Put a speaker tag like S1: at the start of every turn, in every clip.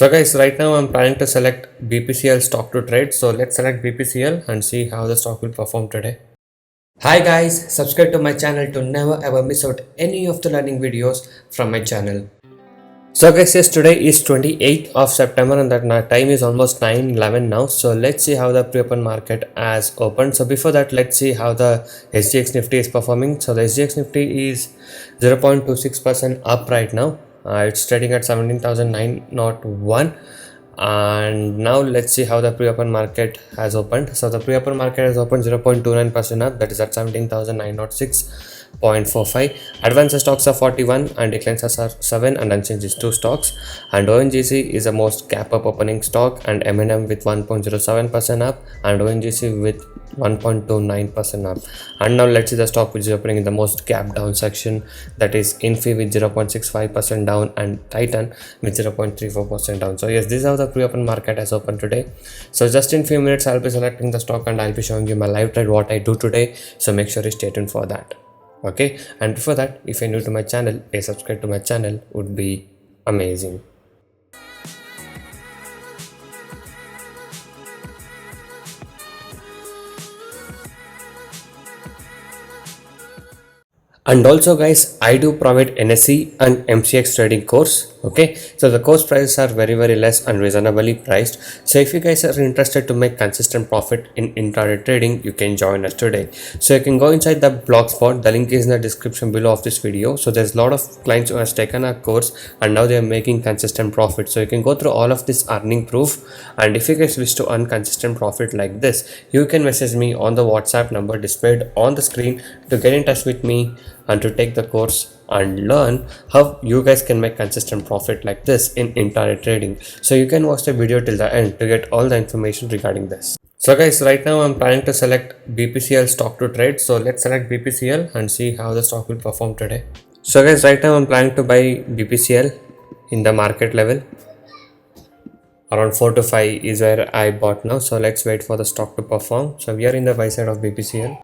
S1: So guys, right now I'm planning to select BPCL stock to trade. So let's select BPCL and see how the stock will perform today. Hi guys, subscribe to my channel to never ever miss out any of the learning videos from my channel. So guys, yes, today is 28th of September and that time is almost 9:11 now. So let's see how the pre-open market has opened. So before that, let's see how the SGX Nifty is performing. So the SGX Nifty is 0.26% up right now. It's trading at 17,901. And now let's see how the pre-open market has opened. So the pre-open market has opened 0.29% up, that is at 17,906.45. Advanced stocks are 41 and declines are 7 and unchanged is 2 stocks. And ONGC is the most gap up opening stock, and M&M with 1.07% up and ONGC with 1.29% up. And now let's see the stock which is opening in the most gap down section, that is Infi with 0.65% down and Titan with 0.34% down. So yes, this is how the pre-open market has opened today. So just in few minutes I'll be selecting the stock and I'll be showing you my live trade what I do today, so make sure you stay tuned for that. Okay, and before that, if you're new to my channel, a subscribe to my channel would be amazing. And also guys, I do provide NSE and MCX trading course. Okay, so the course prices are very less and reasonably priced. So if you guys are interested to make consistent profit in intraday trading, you can join us today. So you can go inside the blogspot, the link is in the description below of this video. So there's a lot of clients who has taken our course and now they are making consistent profit. So you can go through all of this earning proof, and if you guys wish to earn consistent profit like this, you can message me on the WhatsApp number displayed on the screen to get in touch with me and to take the course and learn how you guys can make consistent profit like this in intraday trading. So you can watch the video till the end to get all the information regarding this. So guys, right now I'm planning to select BPCL stock to trade. So let's select BPCL and see how the stock will perform today. So guys, right now I'm planning to buy BPCL in the market level. Around 4 to 5 is where I bought now. So let's wait for the stock to perform. So we are in the buy side of BPCL.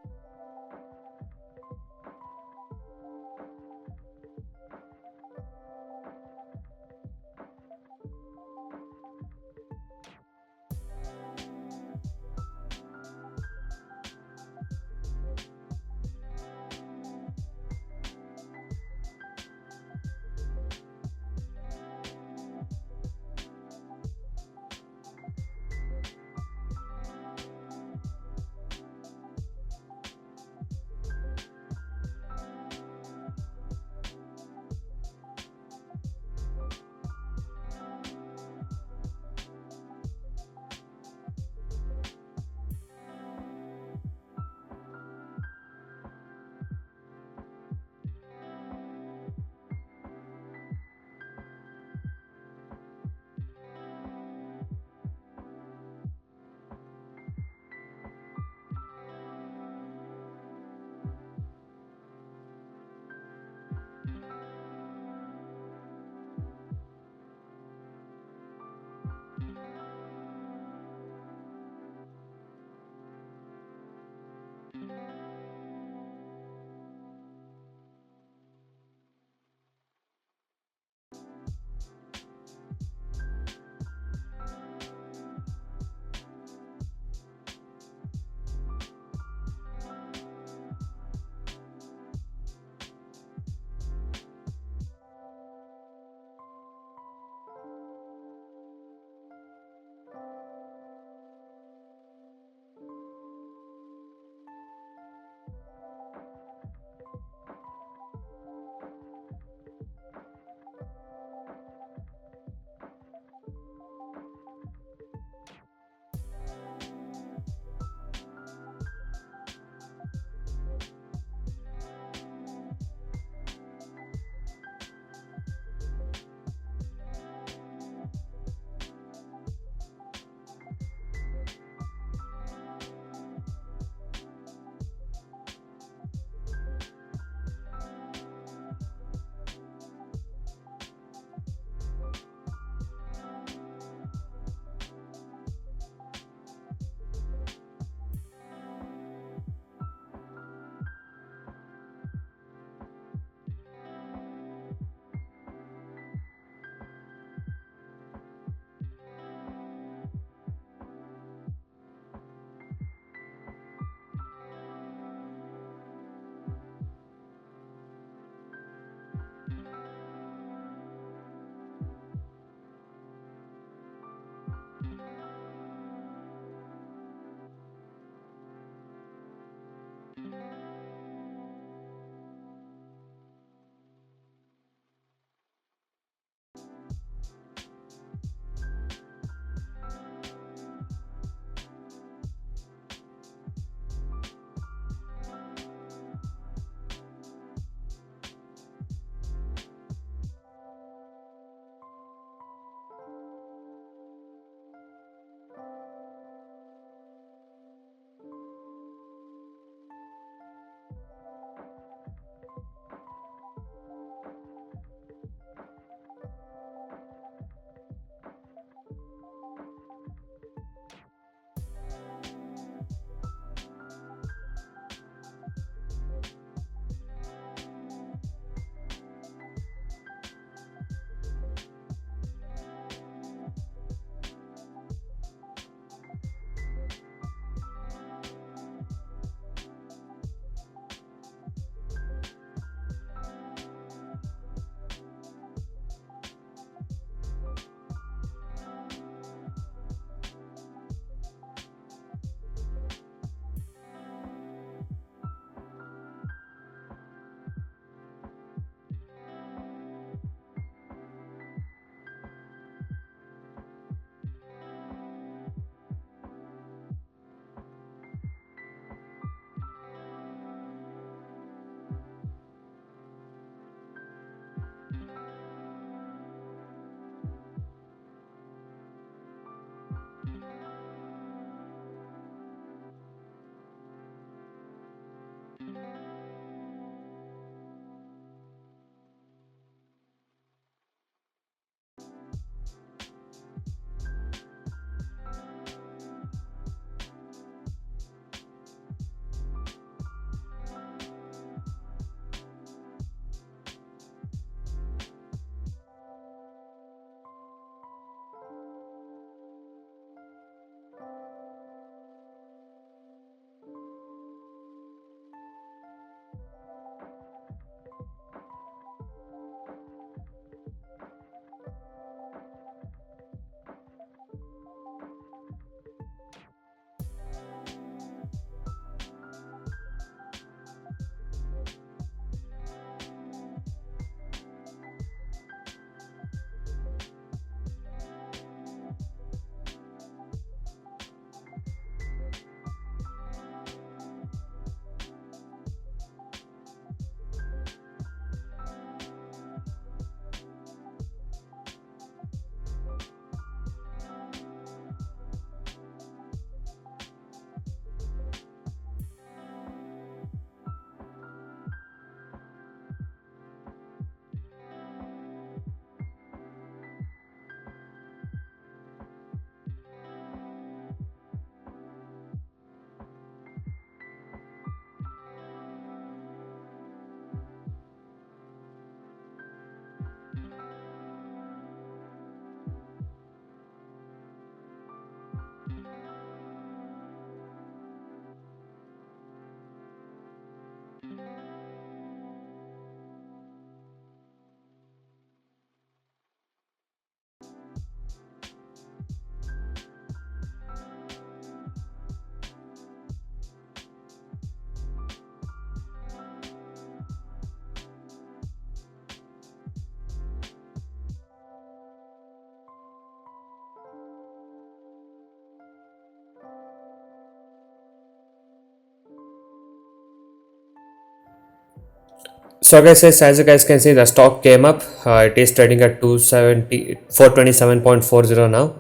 S1: So guys, as you guys can see, the stock came up. It is trading at 427.40 now.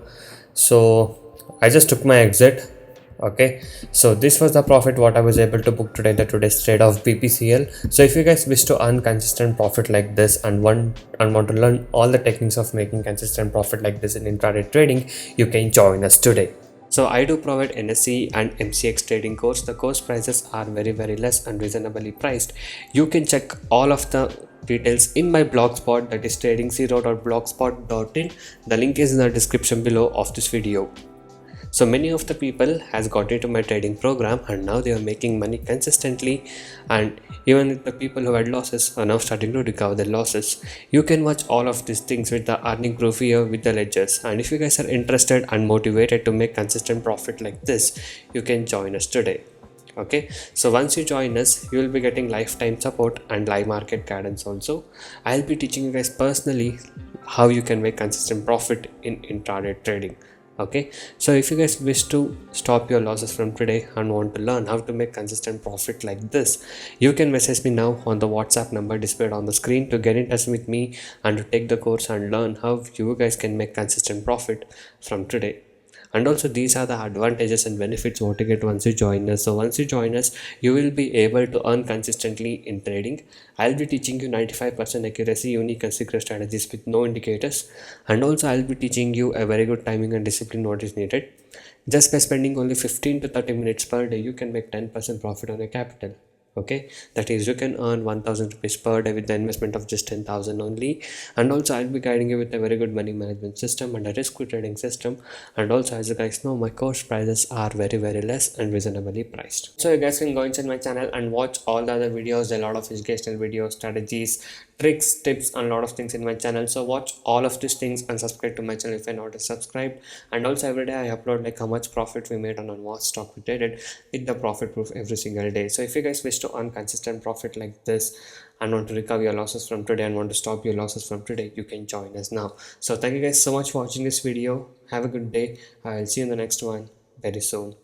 S1: So I just took my exit. Okay, so this was the profit what I was able to book today, the today's trade of BPCL. So if you guys wish to earn consistent profit like this and want to learn all the techniques of making consistent profit like this in intraday trading, you can join us today. So I do provide NSE and MCX trading course. The course prices are very less and reasonably priced. You can check all of the details in my blogspot, that is trading0.blogspot.in. The link is in the description below of this video. So many of the people has got into my trading program and now they are making money consistently, and even the people who had losses are now starting to recover their losses. You can watch all of these things with the earning proof here with the ledgers, and if you guys are interested and motivated to make consistent profit like this, you can join us today. Okay, so once you join us, you will be getting lifetime support and live market guidance also. I'll be teaching you guys personally how you can make consistent profit in intraday trading. Okay, so if you guys wish to stop your losses from today and want to learn how to make consistent profit like this, you can message me now on the WhatsApp number displayed on the screen to get in touch with me and to take the course and learn how you guys can make consistent profit from today. And also these are the advantages and benefits what you get once you join us. So once you join us, you will be able to earn consistently in trading. I'll be teaching you 95% accuracy unique and secret strategies with no indicators, and also I'll be teaching you a very good timing and discipline what is needed. Just by spending only 15 to 30 minutes per day, you can make 10% profit on your capital. Okay, that is, you can earn 1000 rupees per day with the investment of just 10,000 only. And also I'll be guiding you with a very good money management system and a risk free trading system. And also, as you guys know, my course prices are very less and reasonably priced. So you guys can go inside my channel and watch all the other videos, a lot of educational videos, strategies, tricks, tips, and a lot of things in my channel. So watch all of these things and subscribe to my channel if you're not subscribed. And also every day I upload like how much profit we made on what stock we traded with the profit proof every single day. So if you guys wish to earn consistent profit like this and want to recover your losses from today and want to stop your losses from today, you can join us now. So thank you guys so much for watching this video. Have a good day. I'll see you in the next one very soon.